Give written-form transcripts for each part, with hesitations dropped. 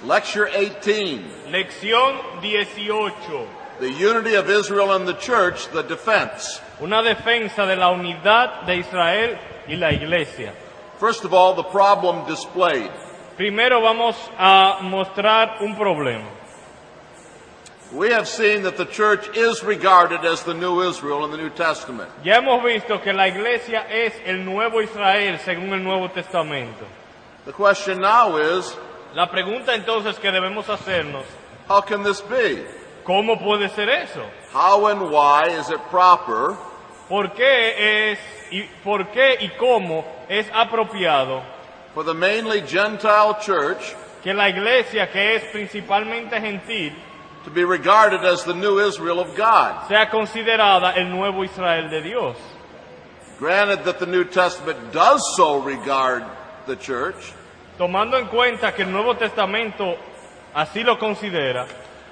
Lecture 18. Lección 18. The unity of Israel and the church, the defense. Una defensa de la unidad de Israel y la Iglesia. First of all, the problem displayed. Primero vamos a mostrar un problema. We have seen that the church is regarded as the new Israel in the New Testament. Ya hemos visto que la Iglesia es el nuevo Israel según el Nuevo Testamento. The question now is, La pregunta entonces que debemos hacernos, how can this be? ¿cómo puede ser eso? How and why is it proper ¿Por qué y cómo es apropiado for the mainly Gentile church que la Iglesia, que es principalmente gentil, to be regarded as the new Israel of God? sea considerada el nuevo Israel de Dios? Granted that the New Testament does so regard the church Tomando en cuenta que el Nuevo Testamento así lo considera,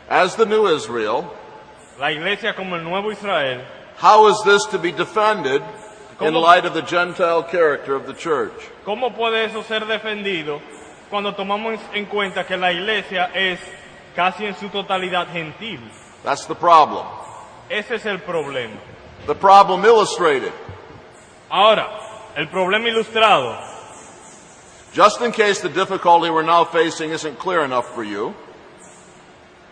as the new Israel, la Iglesia como el nuevo Israel, how is this to be defended in ¿Cómo? light of the Gentile character of the church? ¿cómo puede eso ser defendido cuando tomamos en cuenta que la Iglesia es casi en su totalidad gentil? That's the problem. Ese es el problema. The problem illustrated. Ahora, el problema ilustrado. Just in case the difficulty we're now facing isn't clear enough for you,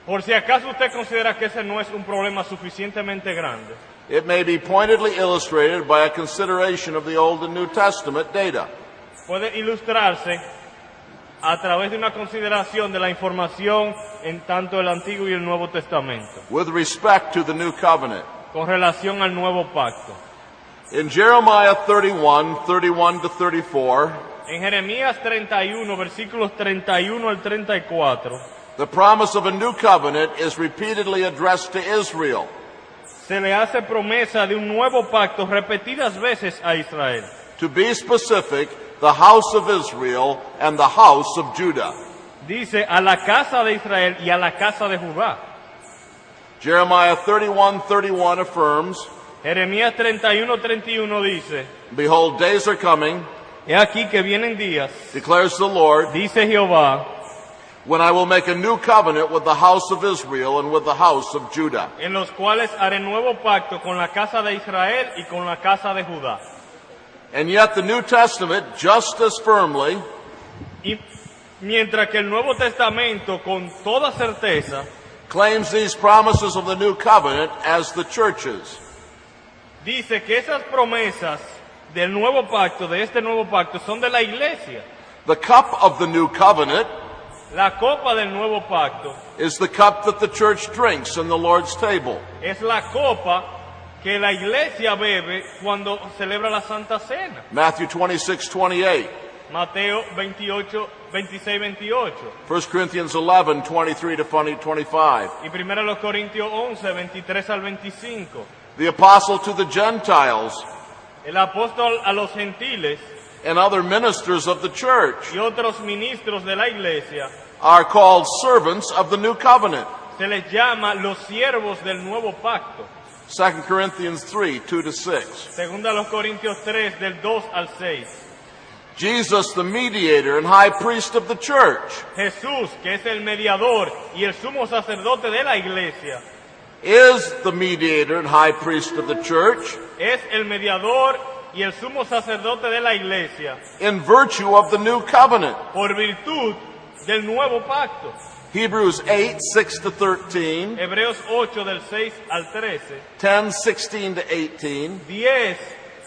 Por si acaso usted considera que ese no es un problema suficientemente grande, it may be pointedly illustrated by a consideration of the Old and New Testament data. puede ilustrarse a través de una consideración de la información en tanto el Antiguo y el Nuevo Testamento, With respect to the new covenant. con relación al nuevo pacto. In Jeremiah 31 to 34, En Jeremías 31, versículos 31 al 34, the promise of a new covenant is repeatedly addressed to Israel. se le hace promesa de un nuevo pacto repetidas veces a Israel. To be specific, the house of Israel and the house of Judah. Dice a la casa de Israel y a la casa de Judá. Jeremiah 31 affirms, Jeremías 31 dice, behold, days are coming, he aquí que vienen días, declares the Lord, dice Jehová, when I will make a new covenant with the house of Israel and with the house of Judah. en los cuales haré nuevo pacto con la casa de Israel y con la casa de Judá. And yet the New Testament, just as firmly, Y mientras que el Nuevo Testamento con toda certeza claims these promises of the new covenant as the churches. dice que esas promesas del nuevo pacto, de este nuevo pacto, son de la Iglesia. The cup of the new covenant La copa del nuevo pacto is the cup that the church drinks in the Lord's table. es la copa que la Iglesia bebe cuando celebra la Santa Cena. Matthew 26:28, Mateo 26-28. 1 Corinthians 11:23 to 25. Y 1 Corintios 11, 23 al 25. The apostle to the Gentiles El apóstol a los gentiles and other ministers of the church y otros ministros de la Iglesia are called servants of the new covenant. se les llama los siervos del nuevo pacto. 2 Corinthians 3:2 to 6. Segunda a los Corintios 3, del 2 al 6. Jesus, the mediator and high priest of the church, Jesús, que es el mediador y el sumo sacerdote de la Iglesia, is the mediator and high priest of the church es el mediador y el sumo sacerdote de la Iglesia in virtue of the new covenant. por virtud del nuevo pacto. Hebrews 8:6 to 13, Hebreos 8 del 6 al 13, 10:16 to 18, 10,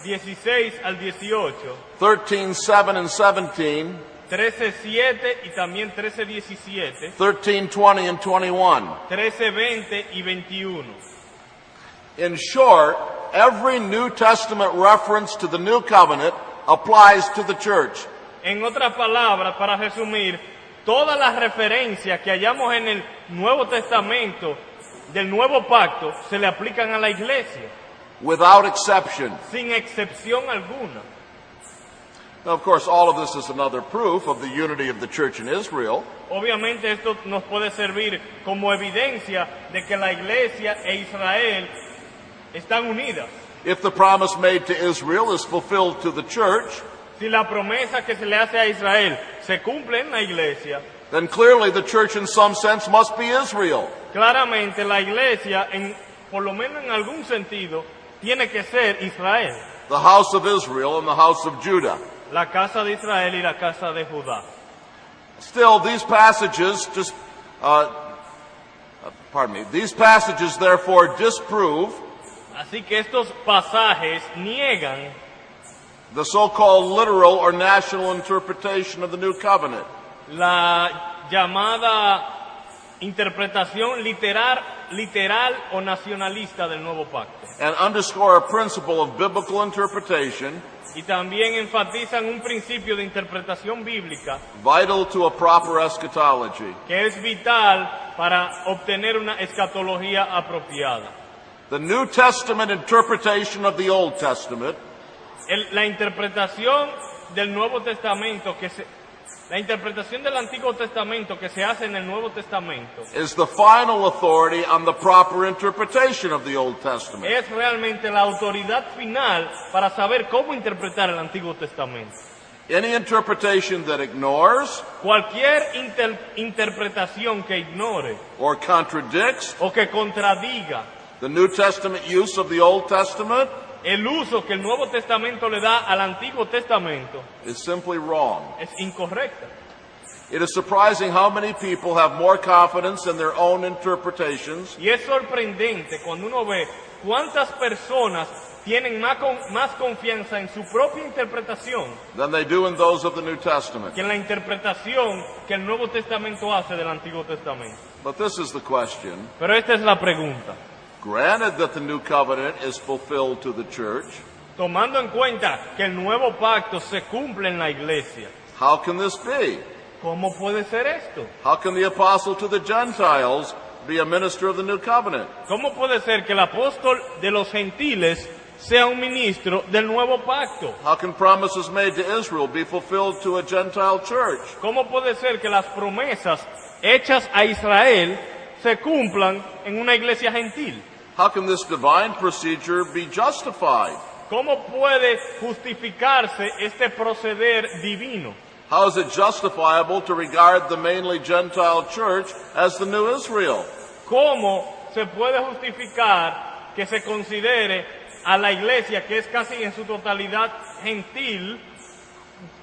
16 al 18, 13:7 and 17, 13, 7 y también 13, 17, 13:20 and 21. 13, 20 y 21. In short, every New Testament reference to the new covenant applies to the church. En otras palabras, para resumir, todas las referencias que hallamos en el Nuevo Testamento del Nuevo Pacto se le aplican a la Iglesia, Without exception. sin excepción alguna. Now, of course, all of this is another proof of the unity of the church in Israel. Obviamente esto nos puede servir como evidencia de que la Iglesia e Israel están unidas. If the promise made to Israel is fulfilled to the church, Si la promesa que se le hace a Israel se cumple en la Iglesia, then clearly the church in some sense must be Israel. Claramente la iglesia, por lo menos en algún sentido, tiene que ser Israel. The house of Israel and the house of Judah. La casa de Israel y la casa de Judá. Still, these passages these passages therefore disprove Así que estos pasajes niegan the so-called literal or national interpretation of the New Covenant. la llamada interpretación literal o nacionalista del nuevo pacto. And underscore a principle of biblical interpretation Y también enfatizan un principio de interpretación bíblica vital to a proper eschatology. que es vital para obtener una escatología apropiada. The New Testament interpretation of the Old Testament La interpretación del Nuevo Testamento la interpretación del Antiguo Testamento que se hace en el Nuevo Testamento is the final authority on the proper interpretation of the Old Testament. es realmente la autoridad final para saber cómo interpretar el Antiguo Testamento. Any interpretation that ignores Cualquier interpretación que ignore or contradicts o que contradiga the New Testament use of the Old Testament el uso que el Nuevo Testamento le da al Antiguo Testamento is simply wrong. es incorrecta. It is surprising how many people have more confidence in their own interpretations Y es sorprendente cuando uno ve cuántas personas tienen más confianza en su propia interpretación than they do in those of the New Testament. que en la interpretación que el Nuevo Testamento hace del Antiguo Testamento. But this is the question. Pero esta es la pregunta. Granted that the New Covenant is fulfilled to the church, Tomando en cuenta que el nuevo pacto se cumple en la iglesia, how can this be? ¿cómo puede ser esto? How can the apostle to the Gentiles be a minister of the New Covenant? ¿Cómo puede ser que el apóstol de los gentiles sea un ministro del nuevo pacto? How can promises made to Israel be fulfilled to a Gentile church? ¿Cómo puede ser que las promesas hechas a Israel se cumplan en una iglesia gentil? How can this divine procedure be justified? ¿Cómo puede justificarse este proceder divino? How is it justifiable to regard the mainly Gentile church as the new Israel? ¿Cómo se puede justificar que se considere a la iglesia, que es casi en su totalidad gentil,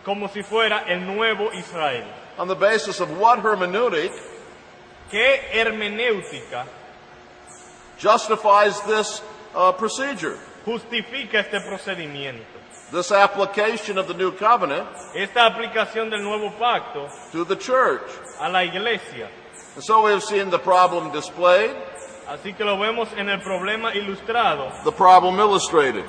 como si fuera el nuevo Israel? On the basis of what hermeneutic ¿Qué hermenéutica justifies this procedure? justifica este procedimiento? This application of the New Covenant Esta aplicación del nuevo pacto to the church. a la iglesia. And so we have seen the problem displayed, Así que lo vemos en el problema ilustrado, the problem illustrated.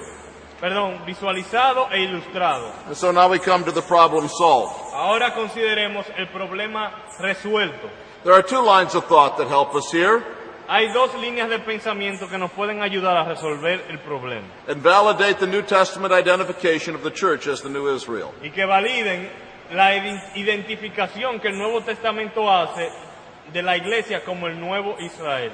visualizado e ilustrado. And so now we come to the problem solved. Ahora consideremos el problema resuelto. There are two lines of thought that help us here Hay dos líneas de pensamiento que nos pueden ayudar a resolver el problema and validate the New Testament identification of the church as the new Israel. y que validen la identificación que el Nuevo Testamento hace de la iglesia como el nuevo Israel.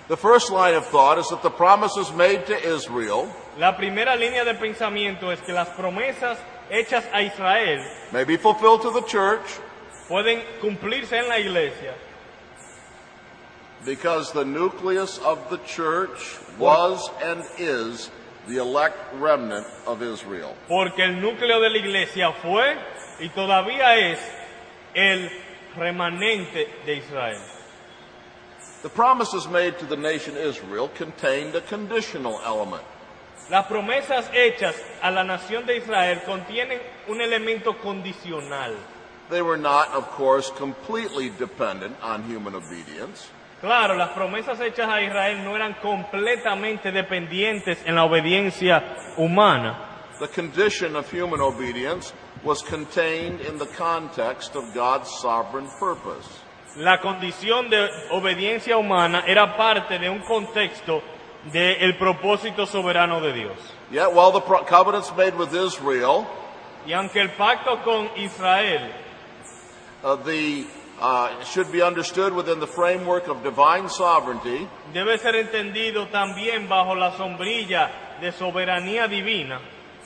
The first line of thought is that the promises made to Israel La primera línea de pensamiento es que las promesas hechas a Israel may be fulfilled to the church pueden cumplirse en la iglesia because the nucleus of the church was and is the elect remnant of Israel. porque el núcleo de la iglesia fue y todavía es el remanente de Israel. The promises made to the nation Israel contained a conditional element. Las promesas hechas a la nación de Israel contienen un elemento condicional. They were not, of course, completely dependent on human obedience. Claro, las promesas hechas a Israel no eran completamente dependientes en la obediencia humana. The condition of human obedience was contained in the context of God's sovereign purpose. La condición de obediencia humana era parte de un contexto del propósito soberano de Dios. Yet, while the covenants made with Israel, Y aunque el pacto con Israel should be understood within the framework of divine sovereignty, debe ser entendido también bajo la sombrilla de soberanía divina,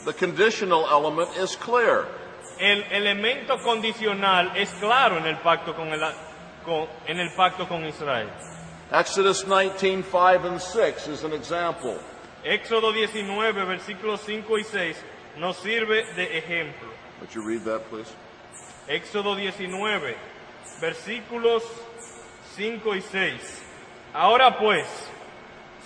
the conditional element is clear. el elemento condicional es claro en el pacto con Israel. Exodus 19:5 and 6 is an example. Éxodo 19, versículos 5 y 6 nos sirve de ejemplo. Would you read that, please? Éxodo 19, versículos 5 y 6. Ahora pues,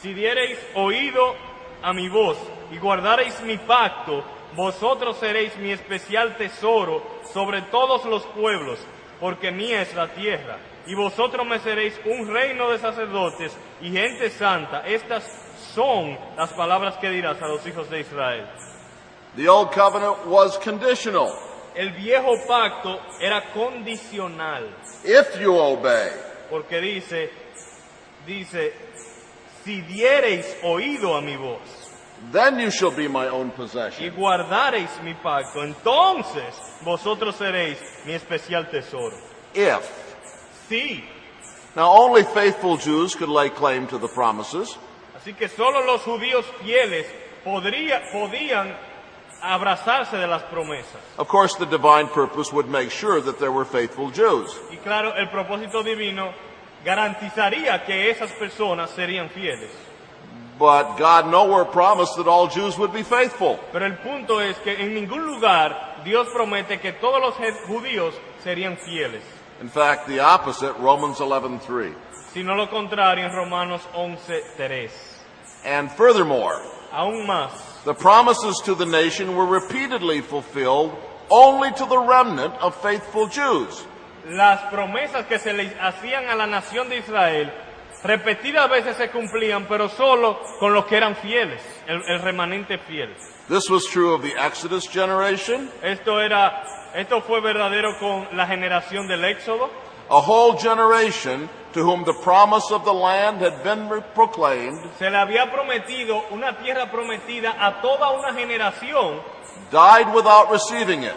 si diereis oído a mi voz y guardareis mi pacto, vosotros seréis mi especial tesoro sobre todos los pueblos, porque mía es la tierra. Y vosotros me seréis un reino de sacerdotes y gente santa. Estas son las palabras que dirás a los hijos de Israel. The old covenant was conditional. El viejo pacto era condicional. If you obey. Porque dice, si diereis oído a mi voz, then you shall be my own y possession. guardareis mi pacto, entonces vosotros seréis mi especial tesoro. If. Sí. Now only faithful Jews could lay claim to the promises. Así que solo los judíos fieles podían abrazarse de las promesas. Of course, the divine purpose would make sure that there were faithful Jews. Y claro, el propósito divino garantizaría que esas personas serían fieles. But God nowhere promised that all Jews would be faithful. Pero el punto es que en ningún lugar Dios promete que todos los judíos serían fieles. In fact, the opposite, Romans 11:3. Sino lo contrario en Romanos 11:3. And furthermore, Aún más, the promises to the nation were repeatedly fulfilled only to the remnant of faithful Jews. las promesas que se le hacían a la nación de Israel repetidas veces se cumplían, pero solo con los que eran fieles, el remanente fiel. This was true of the Exodus generation. Esto fue verdadero con la generación del Éxodo. A whole generation to whom the promise of the land had been proclaimed Se le había prometido una tierra prometida a toda una generación, died without receiving it.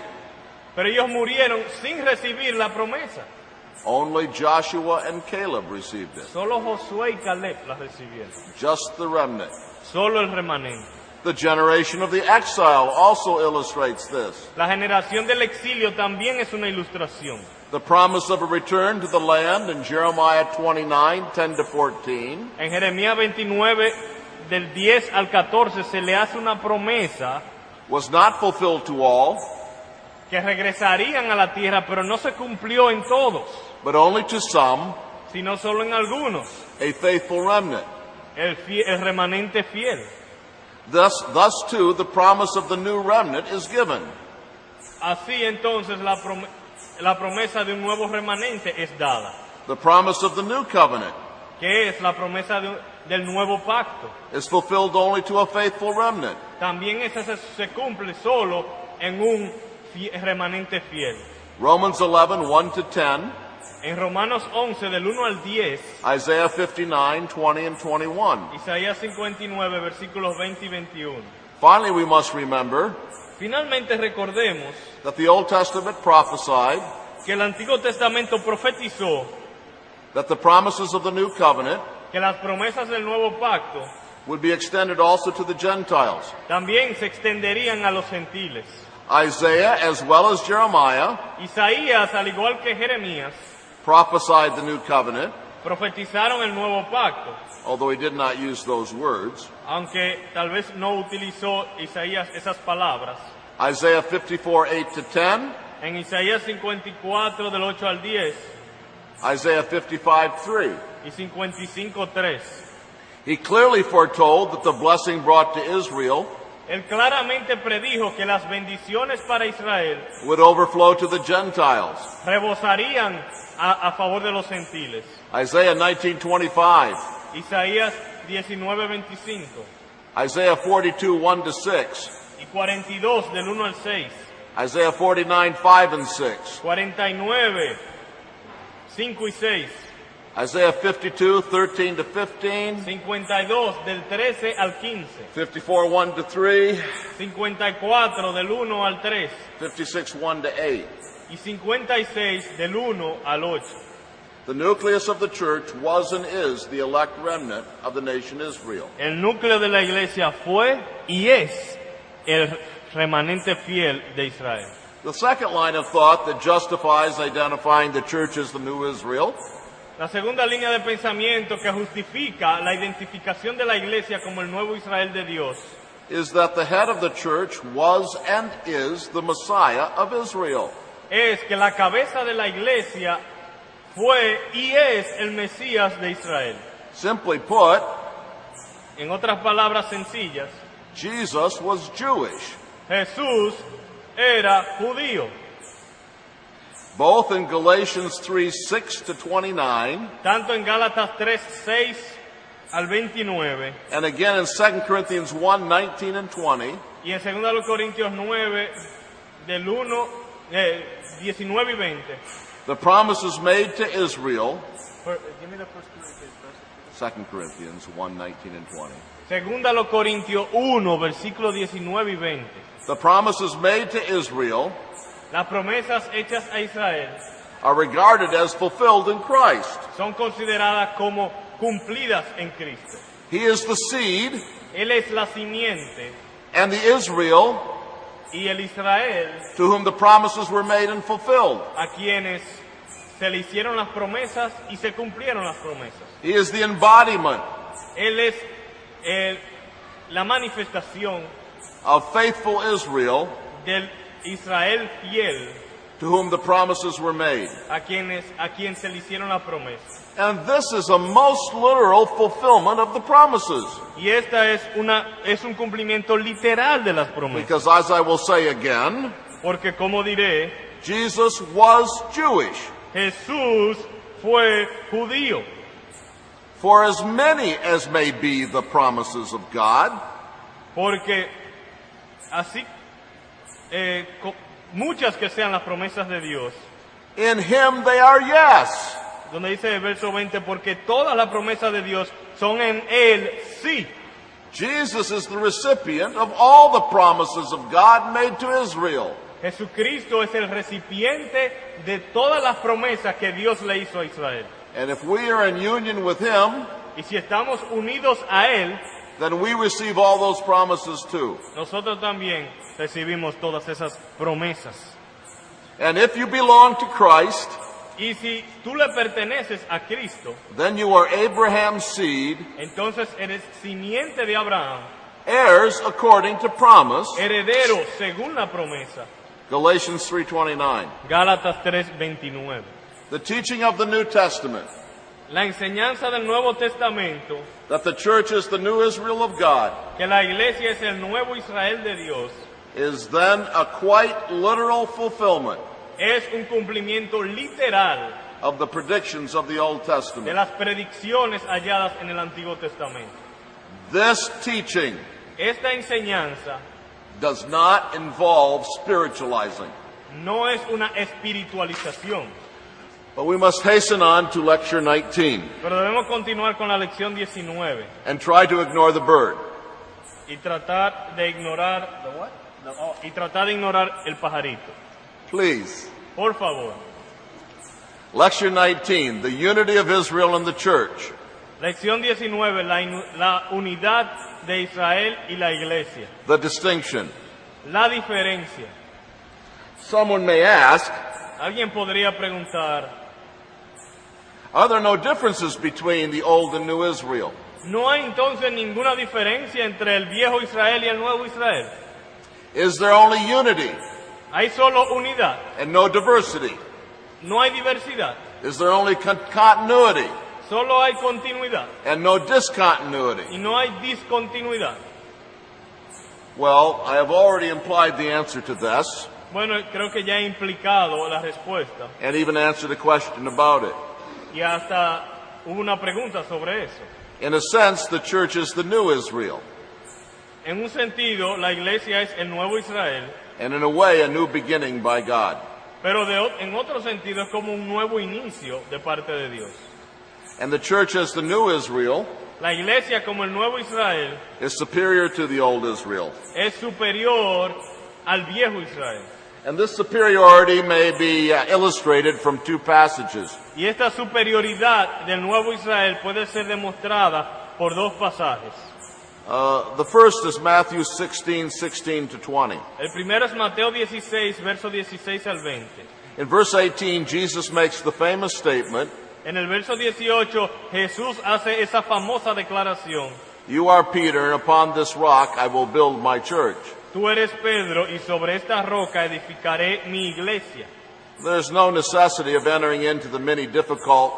pero ellos murieron sin recibir la promesa. Only Joshua and Caleb received it. Solo Josué y Caleb la recibieron. Just the remnant. Solo el remanente. The generation of the exile also illustrates this. La generación del exilio también es una ilustración. The promise of a return to the land in Jeremiah 29:10-14 En Jeremías 29, del 10 al 14, se le hace una promesa was not fulfilled to all, que regresarían a la tierra, pero no se cumplió en todos, but only to some, sino solo en algunos, a faithful remnant. el remanente fiel. Thus too, the promise of the new remnant is given. Así entonces la promesa de un nuevo remanente es dada, The promise of the new covenant que es la promesa del nuevo pacto. is fulfilled only to a faithful remnant. También esa se cumple solo en un remanente fiel. Romans 11:1-10, En Romanos 11, del 1 al 10, Isaiah 59:20 and 21. Isaías 59, versículos 20 y 21. Finally, we must remember Finalmente recordemos that the Old Testament prophesied que el Antiguo Testamento profetizó that the promises of the new covenant que las promesas del nuevo pacto would be extended also to the Gentiles. también se extenderían a los gentiles. Isaiah, as well as Jeremiah, Isaías, al igual que Jeremías, prophesied the new covenant, profetizaron el nuevo pacto, although he did not use those words. aunque tal vez no utilizó Isaías esas palabras. Isaiah 54:8-10, En Isaías 54, del 8 al 10, Isaiah 55:3. y 55:3. He clearly foretold that the blessing brought to Israel Él claramente predijo que las bendiciones para Israel would overflow to the Gentiles. rebosarían a favor de los gentiles. Isaiah 19:25, Isaías 19:25 Isaiah 42:1-6, y 42 del 1 al 6, Isaiah 49:5-6, 49, 5 y 6, Isaiah 52:13-15, 52 del 13 al 15, 54:1-3, 54 del 1 al 3 56:1-8. y 56 del 1 al 8. The nucleus of the church was and is the elect remnant of the nation Israel. El núcleo de la iglesia fue y es el remanente fiel de Israel. The second line of thought that justifies identifying the church as the new Israel La segunda línea de pensamiento que justifica la identificación de la iglesia como el nuevo Israel de Dios is that the head of the church was and is the Messiah of Israel. es que la cabeza de la iglesia fue y es el Mesías de Israel. Simply put, En otras palabras sencillas, Jesus was Jewish. Jesús era judío. Both in Galatians 3:6-29, Tanto en Gálatas 3, 6 al 29 and again in 2 Corinthians 1:19 and 20, y en 2 Corintios 9 del 19 y 20. the promises made to Israel, Give me the first Corinthians, 2 Corinthians 1:19 and 20. Segunda los Corintios 1, versículos 19 y 20. The promises made to Israel Las promesas hechas a Israel are regarded as fulfilled in Christ. son consideradas como cumplidas en Cristo. He is the seed, Él es la simiente and the Israel y el Israel to whom the promises were made and fulfilled. a quienes se le hicieron las promesas y se cumplieron las promesas. He is the embodiment Él es la manifestación of faithful Israel del Israel fiel to whom the promises were made. a quien se le hicieron las promesas. And this is a most literal fulfillment of the promises. Y esta es un cumplimiento literal de las promesas. Because as I will say again, Porque como diré, Jesus was Jewish. Jesús fue judío. For as many as may be the promises of God, Porque así, muchas que sean las promesas de Dios, in him they are yes. donde dice el verso 20, porque todas las promesas de Dios son en Él sí. Jesus is the recipient of all the promises of God made to Israel. Jesucristo es el recipiente de todas las promesas que Dios le hizo a Israel. And if we are in union with him, Y si estamos unidos a Él, then we receive all those promises too. nosotros también recibimos todas esas promesas. And if you belong to Christ, Y si tú le perteneces a Cristo, then you are Abraham's seed, entonces eres simiente de Abraham, heirs according to promise. heredero según la promesa. Galatians 3:29. Gálatas 3:29. The teaching of the New Testament La enseñanza del Nuevo Testamento, that the church is the new Israel of God que la iglesia es el nuevo Israel de Dios, is then a quite literal fulfillment es un cumplimiento literal of the predictions of the Old de Testament. las predicciones halladas en el Antiguo Testamento. This teaching Esta enseñanza does not involve spiritualizing. no es una espiritualización, But we must hasten on to lecture 19 pero debemos continuar con la lección 19 and try to ignore the bird. y tratar de ignorar el pajarito. Please. Por favor. Lecture 19, the unity of Israel and the church. Lección 19, la unidad de Israel y la iglesia. The distinction. La diferencia. Someone may ask, Alguien podría preguntar, are there no differences between the old and new Israel? ¿no hay entonces ninguna diferencia entre el viejo Israel y el nuevo Israel? Is there only unity Hay solo unidad, and no diversity? no hay diversidad, Is there only continuity solo hay continuidad and no discontinuity? y no hay discontinuidad. Well, I have already implied the answer to this Bueno, creo que ya he implicado la respuesta and even answered a question about it. y hasta hubo una pregunta sobre eso. In a sense, the church is the new Israel, En un sentido, la iglesia es el nuevo Israel, and in a way, a new beginning by God. pero en otro sentido es como un nuevo inicio de parte de Dios. And the church as the new Israel La iglesia como el nuevo Israel is superior to the old Israel. es superior al viejo Israel. And this superiority may be illustrated from two passages. Y esta superioridad del nuevo Israel puede ser demostrada por dos pasajes. The first is Matthew 16:16 to 20. El primero es Mateo 16, verso 16 al 20. In verse 18, Jesus makes the famous statement, En el verso 18, Jesús hace esa famosa declaración. "You are Peter, and upon this rock I will build my church." Tú eres Pedro, y sobre esta roca edificaré mi iglesia. There's no necessity of entering into the many difficult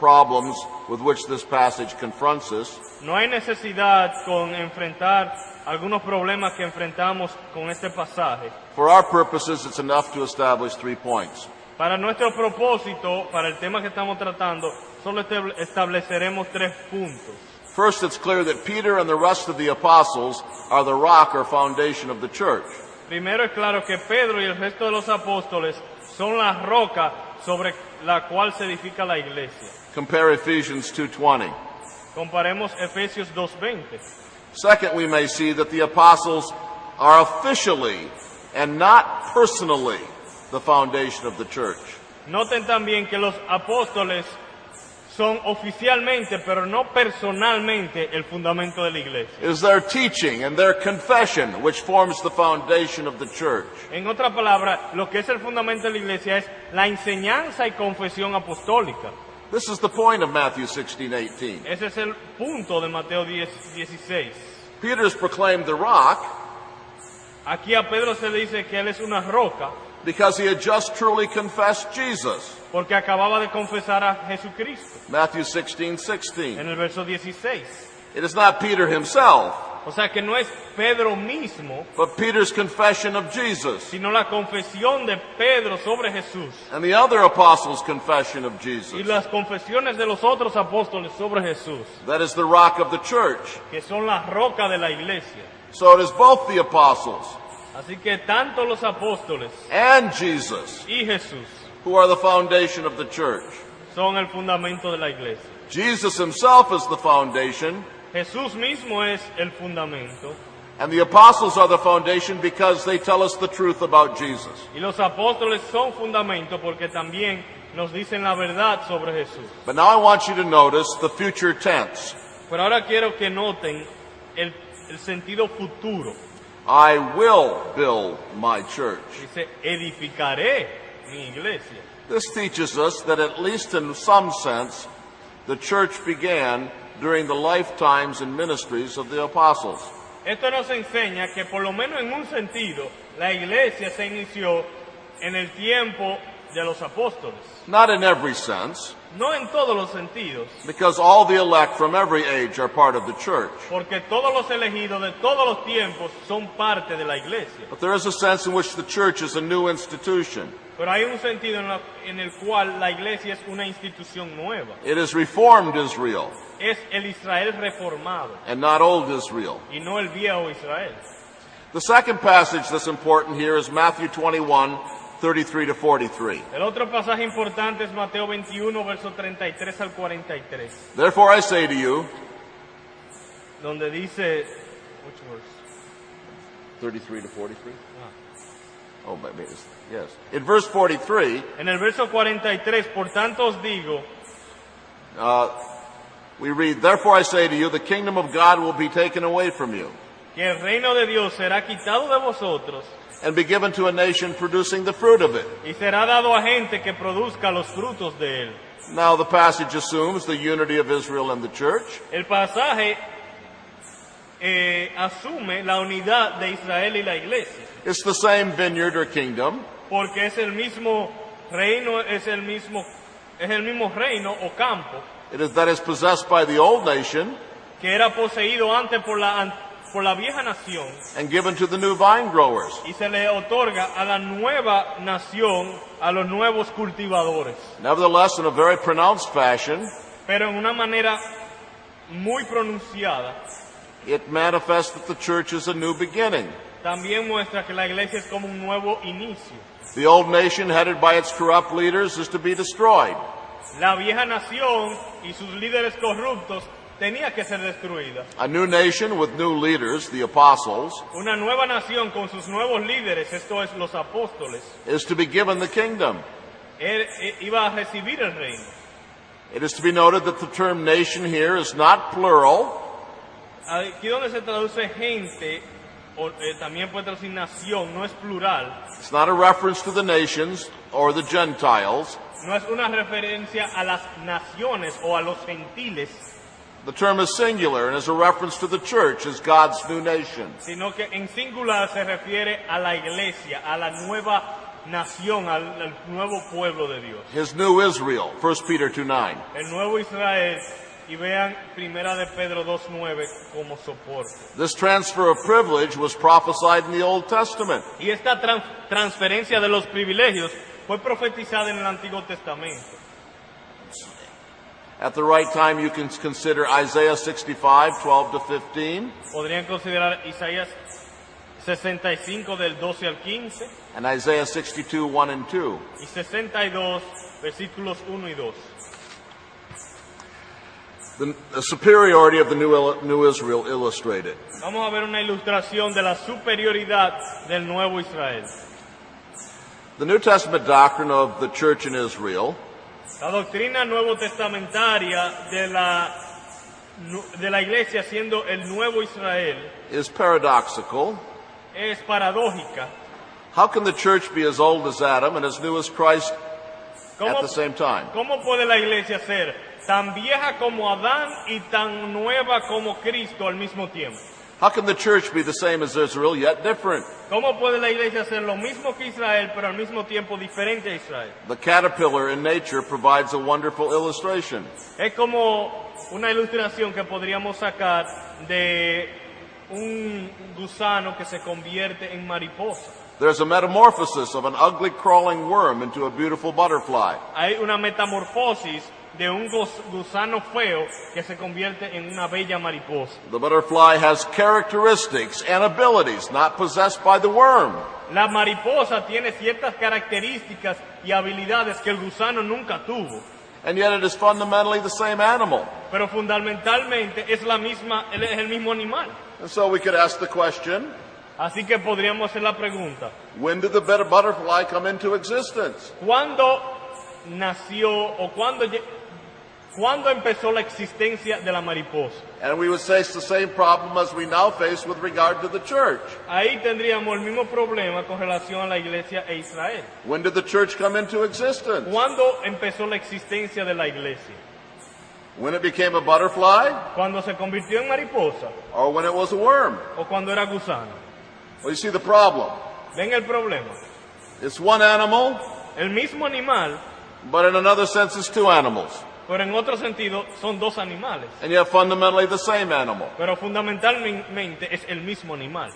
problems with which this passage confronts us. No hay necesidad con enfrentar algunos problemas que enfrentamos con este pasaje. For our purposes, it's enough to establish 3 points. Para nuestro propósito, para el tema que estamos tratando, solo estableceremos 3 puntos. First, it's clear that Peter and the rest of the apostles are the rock or foundation of the church. Primero es claro que Pedro y el resto de los apóstoles son la roca sobre la cual se edifica la iglesia. Compare Ephesians 2:20. Comparemos Efesios 2:20. Second, we may see that the apostles are officially and not personally the foundation of the church. Noten también que los apóstoles son oficialmente, pero no personalmente, el fundamento de la iglesia. It is their teaching and their confession which forms the foundation of the church. En otra palabra, lo que es el fundamento de la iglesia es la enseñanza y confesión apostólica. This is the point of Matthew 16:18. Ese es el punto de Mateo 10:16. Peter's proclaimed the rock Aquí a Pedro se le dice que él es una roca because he had just truly confessed Jesus. porque acababa de confesar a Jesucristo. Matthew 16:16. En el verso 16. It is not Peter himself, O sea que no es Pedro mismo, but Peter's confession of Jesus sino la confesión de Pedro sobre Jesús and the other apostles' confession of y Jesus. las confesiones de los otros apóstoles sobre Jesús, That is the rock of the church. que son la roca de la iglesia. So it is both the apostles Así que tanto los apóstoles and Jesus y Jesús who are the foundation of the church. son el fundamento de la iglesia. Jesus himself is the foundation, Jesús mismo es el fundamento and the apostles are the foundation because they tell us the truth about Jesus. y los apóstoles son fundamento porque también nos dicen la verdad sobre Jesús. But now I want you to notice the future tense. Pero ahora quiero que noten el sentido futuro. I will build my church. Dice, edificaré mi iglesia. This teaches us that at least in some sense, the church began during the lifetimes and ministries of the apostles. Esto nos enseña que por lo menos en un sentido, la iglesia se inició en el tiempo de los apóstoles. Not in every sense, No en todos los sentidos, because all the elect from every age are part of the church. porque todos los elegidos de todos los tiempos son parte de la iglesia. But there is a sense in which the church is a new institution. Pero hay un sentido en el cual la iglesia es una institución nueva. It is reformed Israel Es el Israel reformado and not old Israel. y no el viejo Israel. The second passage that's important here is Matthew 21:33 to 43. El otro pasaje importante es Mateo 21, verso 33 al 43, Therefore I say to you, donde dice, which verse? 33 to 43? Oh, maybe it's, yes. In verse 43, En el verso 43, por tanto os digo, we read, Therefore I say to you, the kingdom of God will be taken away from you que el reino de Dios será quitado de vosotros and be given to a nation producing the fruit of it. y será dado a gente que produzca los frutos de él. Now the passage assumes the unity of Israel and the church. El pasaje asume la unidad de Israel y la iglesia, It's the same vineyard or kingdom. porque es el mismo reino, es el mismo reino o campo It is that is possessed by the old nation que era poseído antes por la vieja nación and given to the new vine growers. y se le otorga a la nueva nación, a los nuevos cultivadores. Nevertheless, in a very pronounced fashion, Pero en una manera muy pronunciada, it manifests that the church is a new beginning. también muestra que la iglesia es como un nuevo inicio. The old nation, headed by its corrupt leaders, is to be destroyed. La vieja nación y sus líderes corruptos tenía que ser destruida. A new nation with new leaders, the apostles, Una nueva nación con sus nuevos líderes, esto es los apóstoles, is to be given the kingdom. Iba a recibir el reino. It is to be noted that the term nation here is not plural, Aquí donde se traduce gente, o también puede traducir nación, no es plural. It's not a reference to the nations or the Gentiles. No es una referencia a las naciones o a los gentiles, The term is singular and is a reference to the church as God's new nation. sino que en singular se refiere a la iglesia, a la nueva nación, al nuevo pueblo de Dios. His new Israel, 1 Peter 2:9. El nuevo Israel, y vean Primera de Pedro 2:9 como soporte. This transfer of privilege was prophesied in the Old Testament. Y esta transferencia de los privilegios fue profetizada en el Antiguo Testamento. At the right time, you can consider Isaiah 65:12 to 15, Podrían considerar Isaías 65 del 12 al 15 and Isaiah 62:1 and 2. y 62 versículos 1 y 2. The superiority of the new Israel illustrated. Vamos a ver una ilustración de la superioridad del nuevo Israel. The New Testament doctrine of the church in Israel La doctrina nuevo testamentaria de la iglesia siendo el nuevo Israel is paradoxical. es paradójica. How can the church be as old as Adam and as new as Christ at the same time? ¿Cómo puede la iglesia ser tan vieja como Adán y tan nueva como Cristo al mismo tiempo? How can the church be the same as Israel yet different? ¿Cómo puede la iglesia ser lo mismo que Israel pero al mismo tiempo diferente a Israel? The caterpillar in nature provides a wonderful illustration. Es como una ilustración que podríamos sacar de un gusano que se convierte en mariposa. There's a metamorphosis of an ugly crawling worm into a beautiful butterfly. Hay una metamorfosis de un gusano feo que se convierte en una bella mariposa. The butterfly has characteristics and abilities not possessed by the worm. La mariposa tiene ciertas características y habilidades que el gusano nunca tuvo, And yet it is fundamentally the same animal. pero fundamentalmente es el mismo animal. And so we could ask the question, Así que podríamos hacer la pregunta: when did the butterfly come into existence? ¿cuándo nació o cuándo empezó la existencia de la mariposa? And we would say it's the same problem as we now face with regard to the church. Ahí tendríamos el mismo problema con relación a la iglesia e Israel. When did the church come into existence? ¿Cuándo empezó la existencia de la iglesia? When it became a butterfly ¿Cuándo se convirtió en mariposa or when it was a worm? o cuando era gusano? Well, you see the problem. ¿Ven el problema? It's one animal, El mismo animal, but in another sense it's two animals. pero en otro sentido son dos animales. And yet fundamentally the same animal. Pero fundamentalmente es el mismo animal.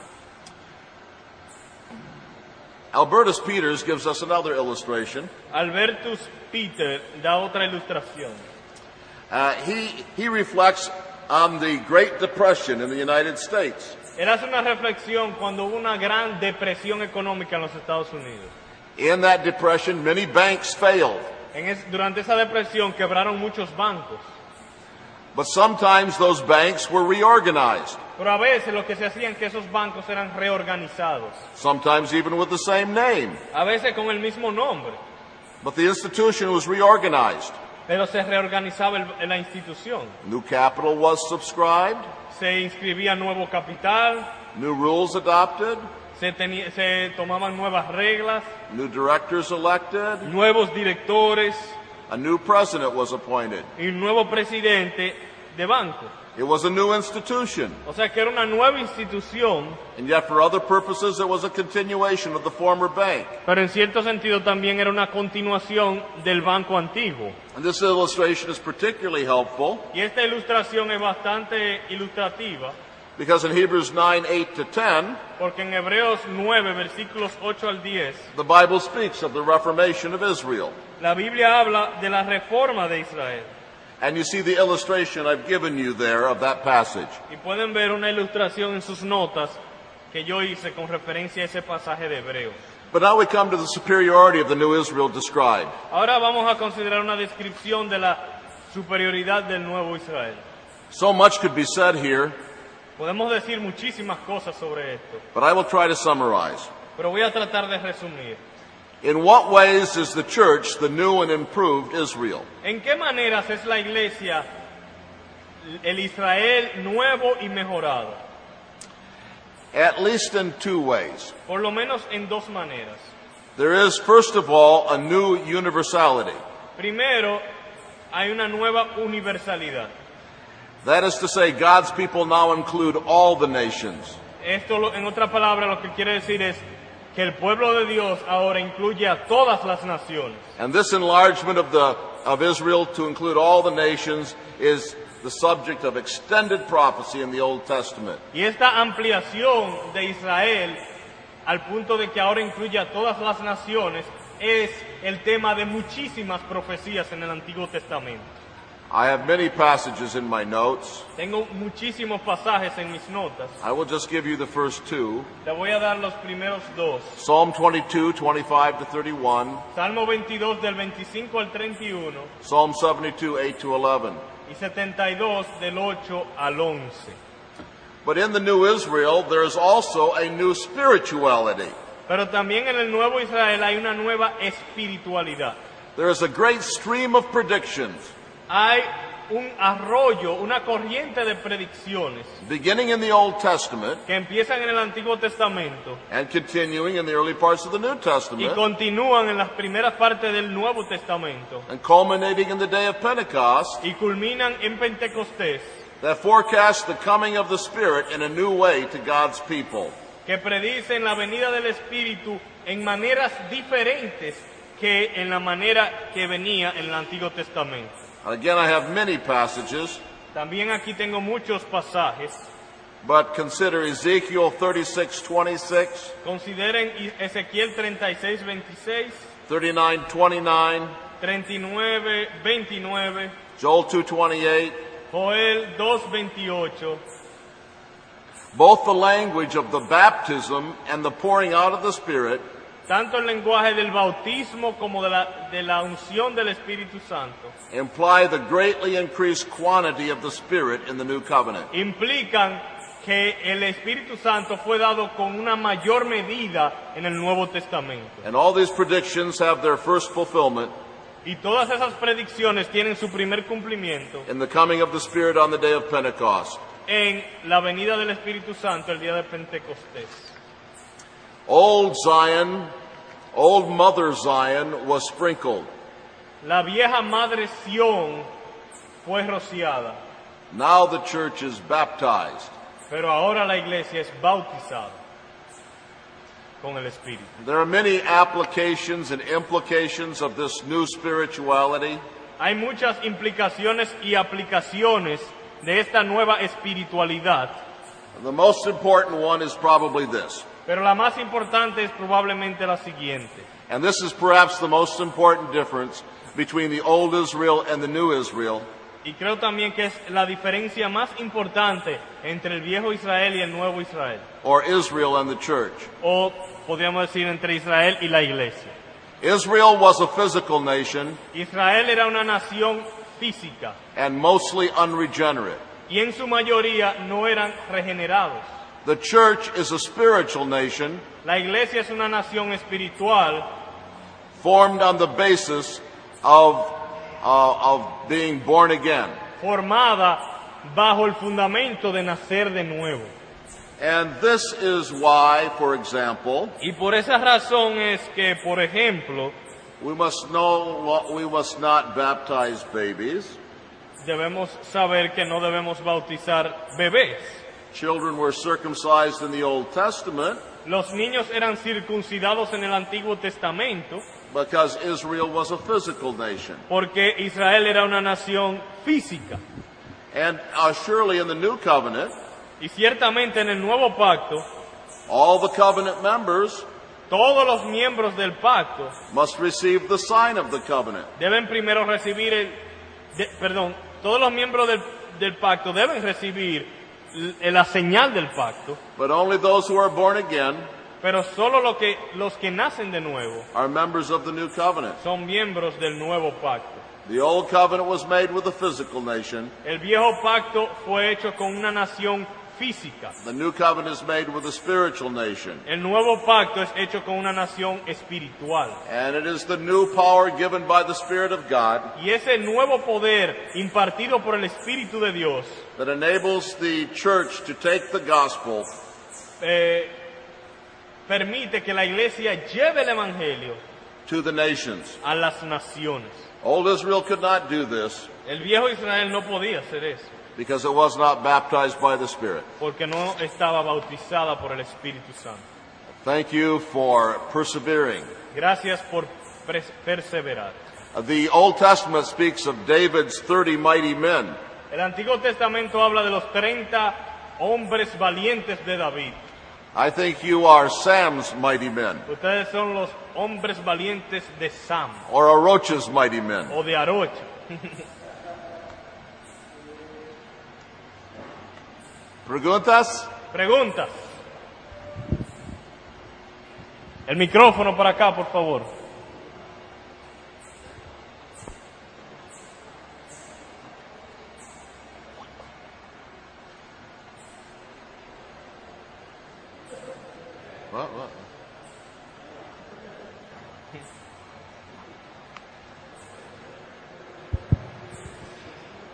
Albertus Peters gives us another illustration. Albertus Peter da otra ilustración. He reflects on the Great Depression in the United States. Él hace una reflexión cuando hubo una gran depresión económica en los Estados Unidos. In that depression, many banks failed. Durante esa depresión quebraron muchos bancos. But sometimes those banks were reorganized, Pero a veces lo que se hacía es que esos bancos eran reorganizados. sometimes even with the same name. A veces con el mismo nombre. But the institution was reorganized. Pero se reorganizaba la institución. New capital was subscribed, Se inscribía nuevo capital, new rules adopted, se tomaban nuevas reglas, new directors elected, nuevos directores a new president was appointed. y un nuevo presidente de banco. It was a new institution, O sea que era una nueva institución, and yet for other purposes it was a continuation of the former bank. pero en cierto sentido también era una continuación del banco antiguo. And this illustration is particularly helpful Y esta ilustración es bastante ilustrativa, because in Hebrews 9:8 to 10, porque en Hebreos 9, versículos 8 al 10, the Bible speaks of the reformation of Israel. la Biblia habla de la reforma de Israel. And you see the illustration I've given you there of that passage. Y pueden ver una ilustración en sus notas que yo hice con referencia a ese pasaje de Hebreos. But now we come to the superiority of the new Israel described. Ahora vamos a considerar una descripción de la superioridad del nuevo Israel. So much could be said here, Podemos decir muchísimas cosas sobre esto, but I will try to summarize. pero voy a tratar de resumir. In what ways is the church the new and improved Israel? ¿En qué maneras es la iglesia el Israel nuevo y mejorado. At least in two ways. Por lo menos en dos maneras. There is, first of all, a new universality. Primero, hay una nueva universalidad. That is to say, God's people now include all the nations. Esto, en otra palabra, lo que quiere decir es que el pueblo de Dios ahora incluye a todas las naciones. And this enlargement of Israel to include all the nations is the subject of extended prophecy in the Old Testament. Y esta ampliación de Israel al punto de que ahora incluye a todas las naciones es el tema de muchísimas profecías en el Antiguo Testamento. I have many passages in my notes. Tengo muchísimos pasajes en mis notas. I will just give you the first two. Te voy a dar los primeros dos. Psalm 22, 25 to 31. Salmo 22 del 25 al 31. Psalm 72, 8 to 11. Y 72 del 8 al 11. But in the new Israel, there is also a new spirituality. Pero también en el nuevo Israel hay una nueva espiritualidad. There is a great stream of predictions. Hay un arroyo, una corriente de predicciones Beginning in the Old Testament que empiezan en el Antiguo Testamento and continuing in the early parts of the New y Testament continúan en las primeras partes del Nuevo Testamento and culminating in the day of Pentecost y culminan en Pentecostés, that forecast the coming of the Spirit in a new way to God's people. que predicen la venida del Espíritu en maneras diferentes que en la manera que venía en el Antiguo Testamento. Again, I have many passages, También aquí tengo muchos pasajes. but consider Ezekiel 36, 26, Consideren Ezequiel 36, 26, 39, 29, 39, 29, Joel 2, 28. Joel 2, 28. Both the language of the baptism and the pouring out of the Spirit Tanto el lenguaje del bautismo como de la unción del Espíritu Santo imply the greatly increased quantity of the Spirit in the new covenant. implican que el Espíritu Santo fue dado con una mayor medida en el Nuevo Testamento. And all these predictions have their first fulfillment Y todas esas predicciones tienen su primer cumplimiento in the coming of the Spirit on the day of Pentecost. en la venida del Espíritu Santo el día de Pentecostés. Old Zion, old mother Zion was sprinkled. La vieja madre Sión fue rociada, Now the church is baptized. pero ahora la iglesia es bautizada con el Espíritu. There are many applications and implications of this new spirituality. Hay muchas implicaciones y aplicaciones de esta nueva espiritualidad, The most important one is probably this. pero la más importante es probablemente la siguiente. And this is perhaps the most important difference between the old Israel and the new Israel. Y creo también que es la diferencia más importante entre el viejo Israel y el nuevo Israel. Or Israel and the church. O podríamos decir entre Israel y la iglesia. Israel was a physical nation Israel era una nación física and mostly unregenerate. y en su mayoría no eran regenerados. The church is a spiritual nation La iglesia es una nación espiritual formed on the basis of being born again. formada bajo el fundamento de nacer de nuevo. And this is why, for example, Y por esa razón es que, por ejemplo, we must not baptize babies. debemos saber que no debemos bautizar bebés. Children were circumcised in the Old Testament Los niños eran circuncidados en el Antiguo Testamento because Israel was a physical nation. porque Israel era una nación física. And surely in the New Covenant, Y ciertamente en el Nuevo Pacto, all the covenant members todos los miembros del pacto must receive the sign of the covenant. deben primero recibir todos los miembros del pacto deben recibir la señal del pacto, But only those who are born again pero solo los que nacen de nuevo are members of the New Covenant. son miembros del Nuevo Pacto. The Old Covenant was made with a physical nation. El viejo pacto fue hecho con una nación física. The new covenant is made with a spiritual nation. El nuevo pacto es hecho con una nación espiritual. And it is the new power given by the Spirit of God Y ese nuevo poder impartido por el Espíritu de Dios that enables the church to take the gospel permite que la iglesia lleve el evangelio to the nations. a las naciones. Old Israel could not do this El viejo Israel no podía hacer eso because it was not baptized by the Spirit. porque no estaba bautizada por el Espíritu Santo. Thank you for persevering. Gracias por perseverar. The Old Testament speaks of David's 30 mighty men. El Antiguo Testamento habla de los 30 hombres valientes de David. I think you are Sam's mighty men, Ustedes son los hombres valientes de Sam or Aroch's mighty men. o de Arocha. Preguntas? Preguntas. El micrófono para acá, por favor. What?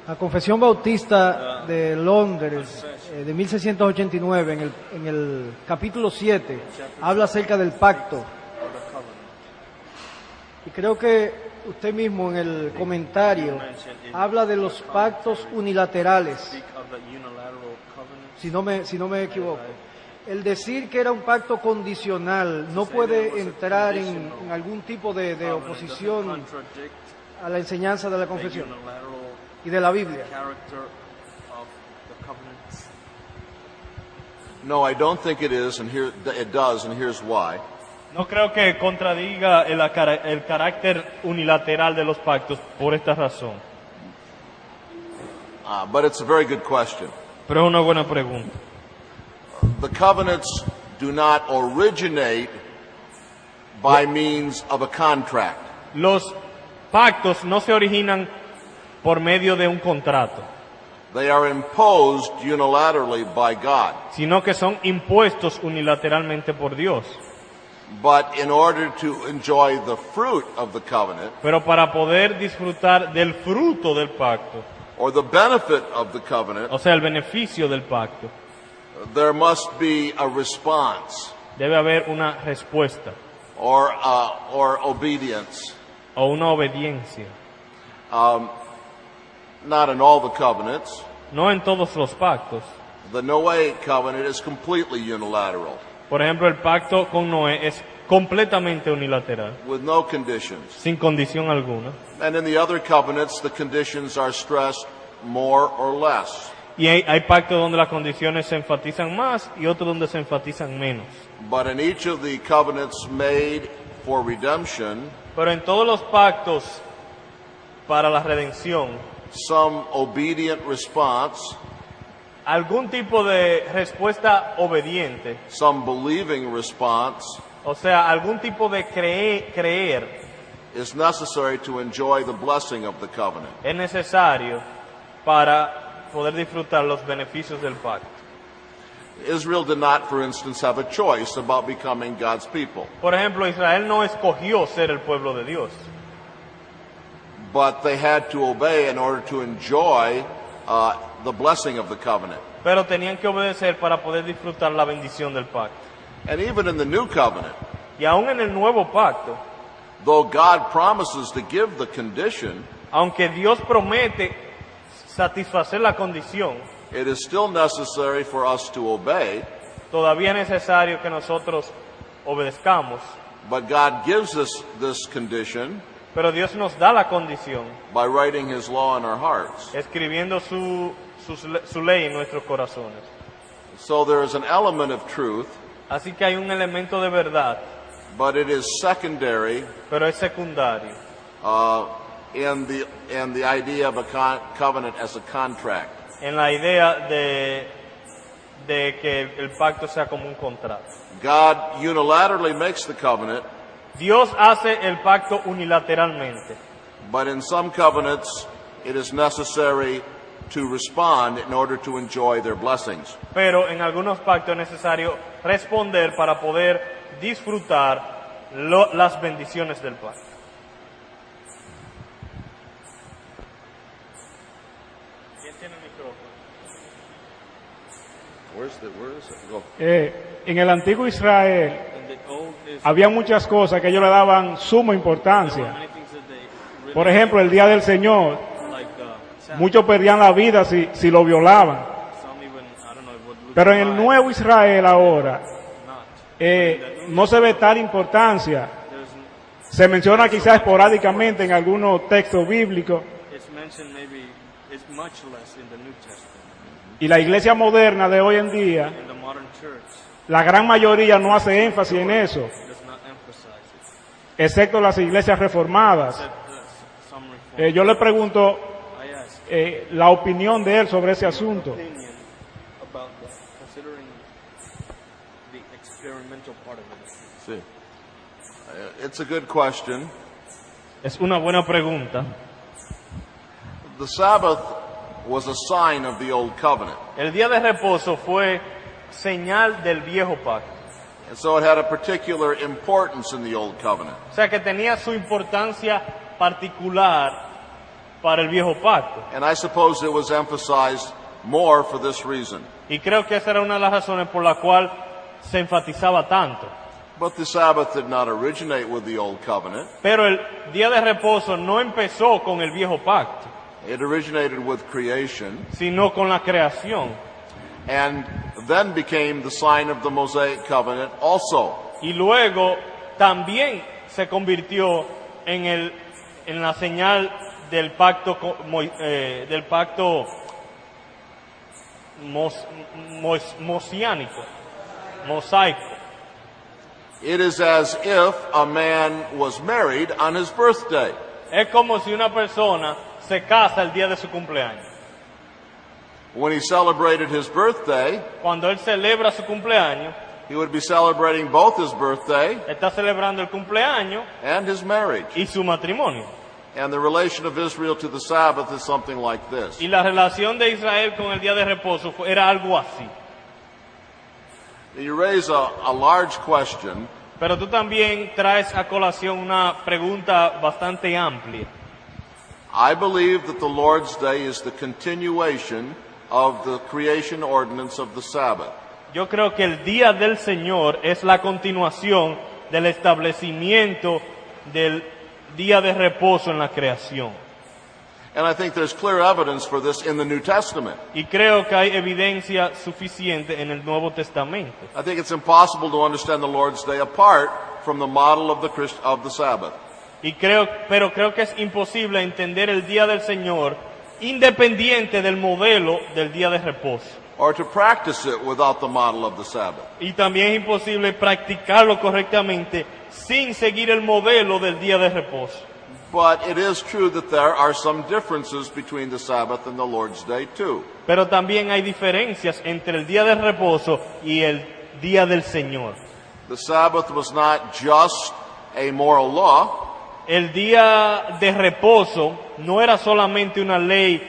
La Confesión Bautista de Londres de 1689, en el capítulo 7, habla acerca del pacto. Y creo que usted mismo en el comentario habla de los pactos unilaterales, si no me equivoco. El decir que era un pacto condicional no puede entrar en algún tipo de oposición a la enseñanza de la confesión y de la Biblia. No, I don't think it is, and here it does, and here's why. No creo que contradiga el carácter unilateral de los pactos por esta razón. But it's a very good question. Pero es una buena pregunta. The covenants do not originate by means of a contract. Los pactos no se originan por medio de un contrato, They are imposed unilaterally by God. sino que son impuestos unilateralmente por Dios. But in order to enjoy the fruit of the covenant, Pero para poder disfrutar del fruto del pacto, or the benefit of the covenant, o sea, el beneficio del pacto, there must be a response debe haber una respuesta or obedience. o una obediencia. Not in all the covenants. No en todos los pactos. The Noahic covenant is completely unilateral, Por ejemplo, el pacto con Noé es completamente unilateral, with no conditions. sin condición alguna. And in the other covenants, the conditions are stressed more or less. Y hay pactos donde las condiciones se enfatizan más y otros donde se enfatizan menos. But in each of the covenants made for redemption, Pero en todos los pactos para la redención, some obedient response, algún tipo de respuesta obediente, some believing response, o sea, algún tipo de creer is necessary to enjoy the blessing of the covenant. es necesario para poder disfrutar los beneficios del pacto. Israel did not, for instance, have a choice about becoming God's people, Por ejemplo, Israel no escogió ser el pueblo de Dios, but they had to obey in order to enjoy the blessing of the covenant. pero tenían que obedecer para poder disfrutar la bendición del pacto. And even in the new covenant, Y aún en el nuevo pacto, though God promises to give the condition, aunque Dios promete satisfacer la condición, it is still necessary for us to obey, todavía es necesario que nosotros obedezcamos. but God gives us this condition Pero Dios nos da la condición, by writing His law in our hearts. escribiendo su ley en nuestros corazones. So there is an element of truth, Así que hay un elemento de verdad, but it is secondary pero es secundario in the idea of a covenant as a contract. en la idea de que el pacto sea como un contrato. God unilaterally makes the covenant, Dios hace el pacto unilateralmente, but in some covenants it is necessary to respond in order to enjoy their blessings. Pero en algunos pactos es necesario responder para poder disfrutar las bendiciones del pacto. ¿Quién tiene el micrófono? Where is it? Go. En el antiguo Israel había muchas cosas que ellos le daban suma importancia. Por ejemplo, el día del Señor, muchos perdían la vida si lo violaban. Pero en el nuevo Israel ahora no se ve tal importancia. Se menciona quizás esporádicamente en algunos textos bíblicos. Y la iglesia moderna de hoy en día, la gran mayoría no hace énfasis en eso, excepto las iglesias reformadas. Yo le pregunto la opinión de él sobre ese asunto. Sí. It's a good question. Es una buena pregunta. The Sabbath was a sign of the old covenant. El día de reposo fue señal del viejo pacto. And so it had a particular importance in the old covenant. O sea que tenía su importancia particular para el viejo pacto. And I suppose it was emphasized more for this reason. Y creo que esa era una de las razones por la cual se enfatizaba tanto. But the Sabbath did not originate with the old covenant. Pero el día de reposo no empezó con el viejo pacto, It originated with creation sino con la creación. and then became the sign of the Mosaic covenant also. Y luego también se convirtió en la señal del pacto mosaico. It is as if a man was married on his birthday. Es como si una persona se casa el día de su cumpleaños. When he celebrated his birthday, Cuando él celebra su cumpleaños, he would be celebrating both his birthday está celebrando el cumpleaños and his marriage. y su matrimonio. And the relation of Israel to the Sabbath is something like this. Y la relación de Israel con el día de reposo era algo así. You raise a large question, Pero tú también traes a colación una pregunta bastante amplia. I believe that the Lord's Day is the continuation of the creation ordinance of the Sabbath. Yo creo que el día del Señor es la continuación del establecimiento del día de reposo en la creación. And I think there's clear evidence for this in the New Testament. Y creo que hay evidencia suficiente en el Nuevo Testamento. I think it's impossible to understand the Lord's Day apart from the model of the Sabbath. Pero creo que es imposible entender el día del Señor independiente del modelo del día de reposo. Or to practice it without the model of the Sabbath. Y también es imposible practicarlo correctamente sin seguir el modelo del día de reposo. But it is true that there are some differences between the Sabbath and the Lord's Day too. Pero también hay diferencias entre el día de reposo y el día del Señor. The Sabbath was not just a moral law. El día de reposo no era solamente una ley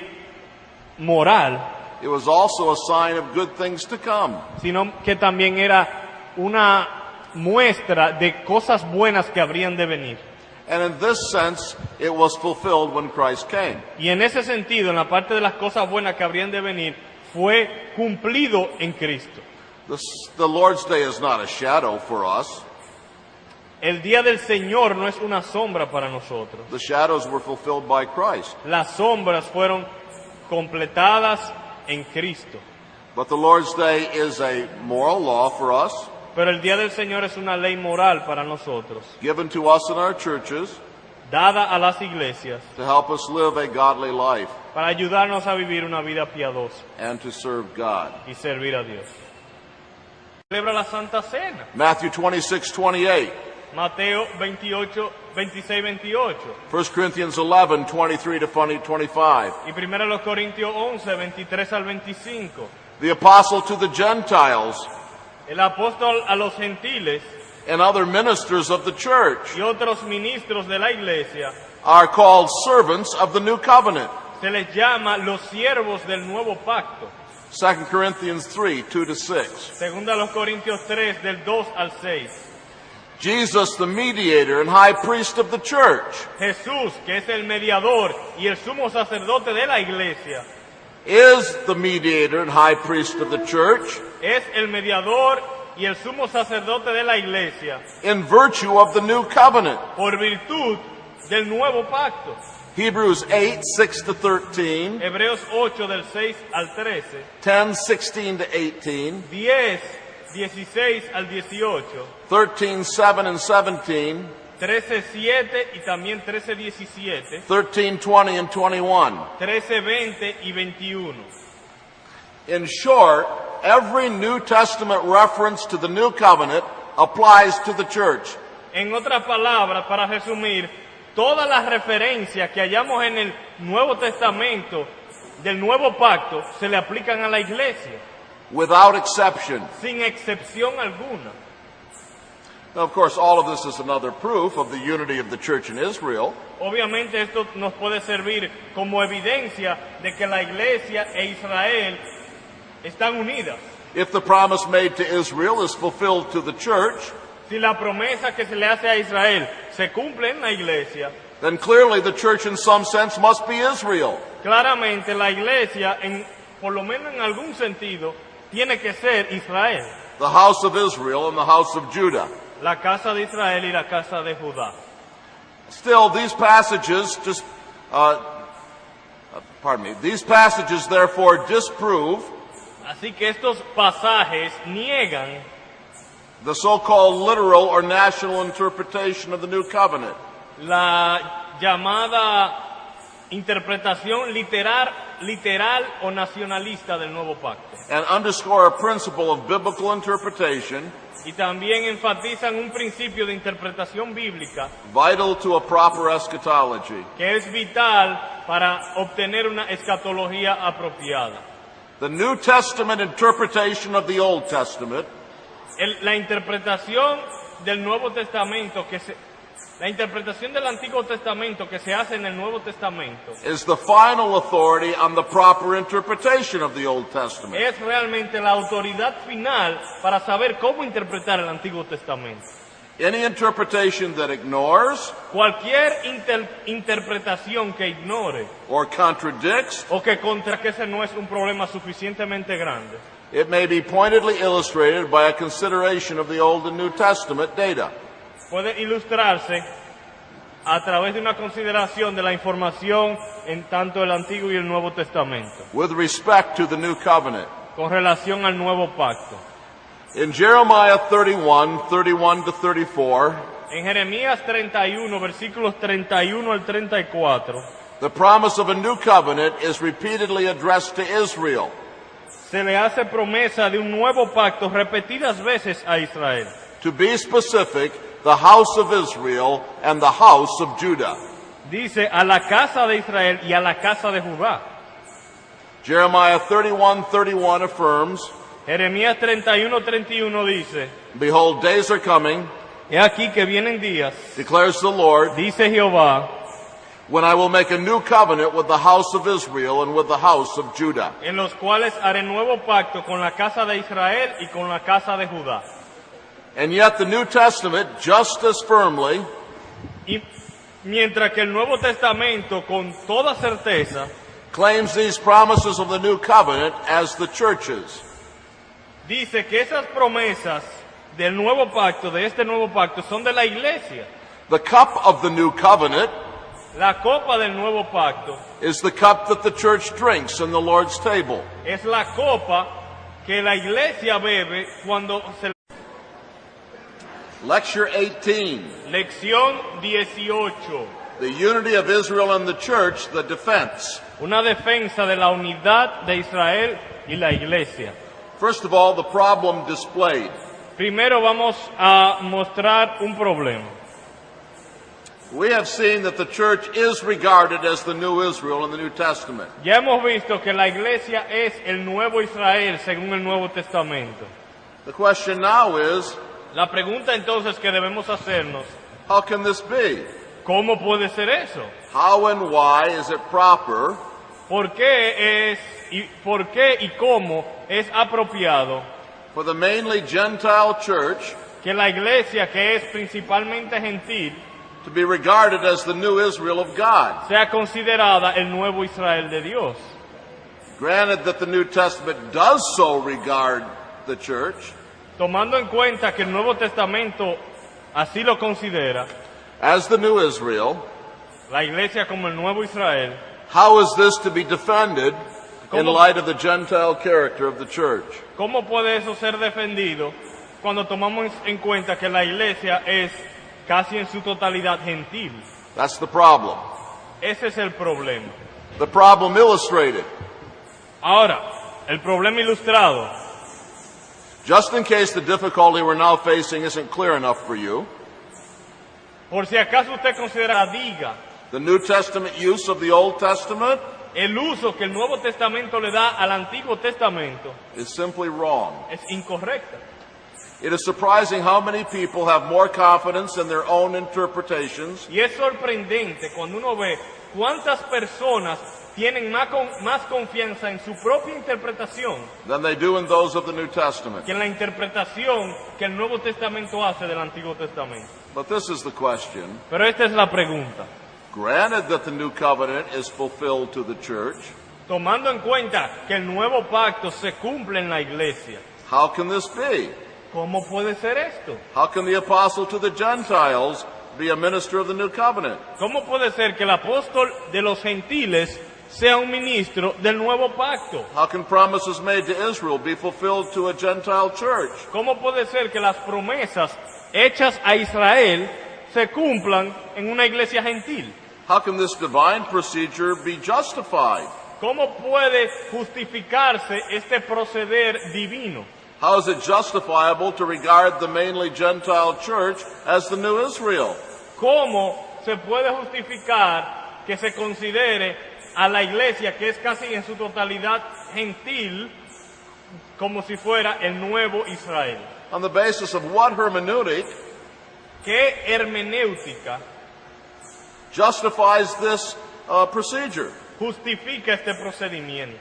moral, It was also a sign of good things to come. sino que también era una muestra de cosas buenas que habrían de venir. And in this sense, it was fulfilled when Christ came. Y en ese sentido, en la parte de las cosas buenas que habrían de venir, fue cumplido en Cristo. The Lord's Day is not a shadow for us. El día del Señor no es una sombra para nosotros. The shadows were fulfilled by Christ. Las sombras fueron completadas en Cristo. But the Lord's Day is a moral law for us, Pero el día del Señor es una ley moral para nosotros, given to us in our churches dada a las iglesias to help us live a godly life para ayudarnos a vivir una vida piadosa and to serve God. y servir a Dios. Celebra la Santa Cena. Matthew 26:28, Mateo 26-28. 1 Corinthians 11:23 to 25. Y 1 Corintios 11, 23 al 25. The apostle to the Gentiles El apóstol a los gentiles and other ministers of the church y otros ministros de la iglesia are called servants of the new covenant. se les llama los siervos del nuevo pacto. 2 Corinthians 3, 2-6. Segunda a los Corintios 3, del 2 al 6. Jesus, the mediator and high priest of the church, Jesús, que es el mediador y el sumo sacerdote de la iglesia, is the mediator and high priest of the church es el mediador y el sumo sacerdote de la iglesia, in virtue of the new covenant. por virtud del nuevo pacto. Hebrews 8, 6-13, Hebreos 8, del 6 al 13, 10, 16-18, 10, 16 al 18, 13, 7 and 17, 13, 7 y también 13, 17, 13, 20 and 21. 13, 20 y 21. In short, every New Testament reference to the new covenant applies to the church. En otras palabras, para resumir, todas las referencias que hallamos en el Nuevo Testamento del Nuevo Pacto se le aplican a la iglesia, Without exception. sin excepción alguna. Now, of course, all of this is another proof of the unity of the church in Israel. Obviamente esto nos puede servir como evidencia de que la iglesia e Israel están unidas. If the promise made to Israel is fulfilled to the church, Si la promesa que se le hace a Israel se cumple en la iglesia, then clearly the church in some sense must be Israel. claramente la iglesia, por lo menos en algún sentido, tiene que ser Israel. The house of Israel and the house of Judah. La casa de Israel y la casa de Judá. Still, these passages these passages therefore disprove Así que estos pasajes niegan the so-called literal or national interpretation of the new covenant. la llamada interpretación literal o nacionalista del nuevo pacto. And underscore a principle of biblical interpretation Y también enfatizan un principio de interpretación bíblica vital to a proper eschatology. que es vital para obtener una escatología apropiada. The New Testament interpretation of the Old Testament La interpretación del Nuevo Testamento la interpretación del Antiguo Testamento que se hace en el Nuevo Testamento is the final authority on the proper interpretation of the Old Testament. es realmente la autoridad final para saber cómo interpretar el Antiguo Testamento. Any interpretation that ignores Cualquier interpretación que ignore or contradicts, o que ese no es un problema suficientemente grande. it may be pointedly illustrated by a consideration of the Old and New Testament data. Puede ilustrarse a través de una consideración de la información en tanto el Antiguo y el Nuevo Testamento, With respect to the new covenant. con relación al Nuevo Pacto. In Jeremiah 31, 31-34, En Jeremías 31, versículos 31 al 34, the promise of a new covenant is repeatedly addressed to Israel. se le hace promesa de un nuevo pacto repetidas veces a Israel. To be specific, the house of Israel and the house of Judah. Dice a la casa de Israel y a la casa de Judá. Jeremiah 31:31 affirms, Jeremías 31, 31 dice, behold, days are coming, he aquí que vienen días, declares the Lord, dice Jehová, when I will make a new covenant with the house of Israel and with the house of Judah. en los cuales haré nuevo pacto con la casa de Israel y con la casa de Judá. And yet the New Testament just as firmly Y mientras que el Nuevo Testamento con toda certeza claims these promises of the new covenant as the churches. dice que esas promesas del nuevo pacto, de este nuevo pacto, son de la iglesia. The cup of the new covenant La copa del nuevo pacto is the cup that the church drinks in the Lord's table. es la copa que la iglesia bebe cuando se... Lecture 18, Lección 18. the unity of Israel and the church, the defense. Una defensa de la unidad de Israel y la iglesia. First of all, the problem displayed. Primero vamos a mostrar un problema. We have seen that the church is regarded as the new Israel in the New Testament. Ya hemos visto que la iglesia es el nuevo Israel según el Nuevo Testamento. The question now is, La pregunta entonces que debemos hacernos, how can this be? ¿cómo puede ser eso? How and why is it proper ¿Por qué y cómo es apropiado for the mainly Gentile church que la iglesia, que es principalmente gentil, to be regarded as the new Israel of God? sea considerada el nuevo Israel de Dios? Granted that the New Testament does so regard the church Tomando en cuenta que el Nuevo Testamento así lo considera, as the new Israel, la iglesia como el nuevo Israel, how is this to be defended in ¿Cómo? light of the Gentile character of the church? ¿cómo puede eso ser defendido cuando tomamos en cuenta que la iglesia es casi en su totalidad gentil? That's the problem. Ese es el problema. The problem illustrated. Ahora, el problema ilustrado, Just in case the difficulty we're now facing isn't clear enough for you, por si acaso usted considera la diga, the New Testament use of the Old Testament el uso que el Nuevo Testamento le da al Antiguo Testamento is simply wrong. es incorrecta. It is surprising how many people have more confidence in their own interpretations Y es sorprendente cuando uno ve cuántas personas tienen más confianza en su propia interpretación than they do in those of the New Testament. que en la interpretación que el Nuevo Testamento hace del Antiguo Testamento. But this is the question. Pero esta es la pregunta. Granted that the new covenant is fulfilled to the church, Tomando en cuenta que el nuevo pacto se cumple en la iglesia, how can this be? ¿cómo puede ser esto? How can the apostle to the Gentiles be a minister of the new covenant? ¿Cómo puede ser que el apóstol de los gentiles sea un ministro del nuevo pacto? How can promises made to Israel be fulfilled to a Gentile church? ¿Cómo puede ser que las promesas hechas a Israel se cumplan en una iglesia gentil? How can this divine procedure be justified? ¿Cómo puede justificarse este proceder divino? How is it justifiable to regard the mainly Gentile church as the new Israel? ¿Cómo se puede justificar que se considere a la iglesia, que es casi en su totalidad gentil, como si fuera el nuevo Israel? On the basis of what hermeneutic ¿Qué hermenéutica justifies this procedure? justifica este procedimiento?